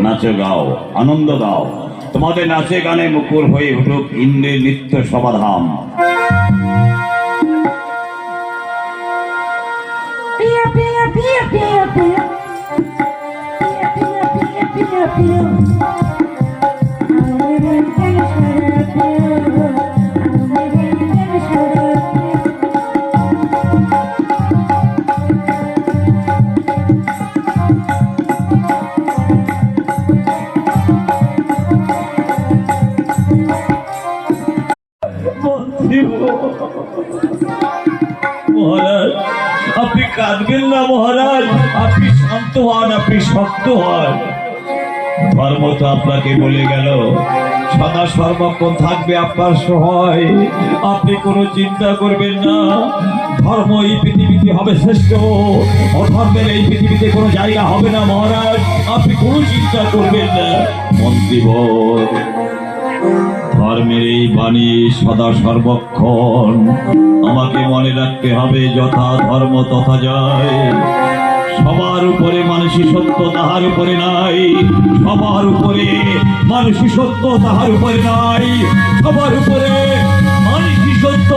নাচে গাও, আনন্দ দাও, তোমাদের নাচে গানে মুখর হয়ে উঠুক ইন্দ্রের নিত্য সমাধান। মহারাজ, আপনি কাঁদবেন না মহারাজ, আপনি শান্ত হন, আপনি শক্ত হন। ধর্ম তো আপনাকে বলে গেল সদা সর্বক্ষণ থাকবে আপনার সহায়। আপনি কোনো চিন্তা করবেন না, ধর্ম এই পৃথিবীতে হবে শ্রেষ্ঠ, অধর্মের এই পৃথিবীতে কোনো জায়গা হবে না মহারাজ, আপনি কোনো চিন্তা করবেন না। মন্ত্রীবর, ধর্মের এই বাণী সদা সর্বক্ষণ আমাকে মনে রাখতে হবে, যথা ধর্ম তথা যায়। সবার উপরে মানুষই সত্য, তাহার উপরে নাই। সবার উপরে মানুষই সত্য, তাহার উপরে নাই। সবার উপরে মানুষই সত্য,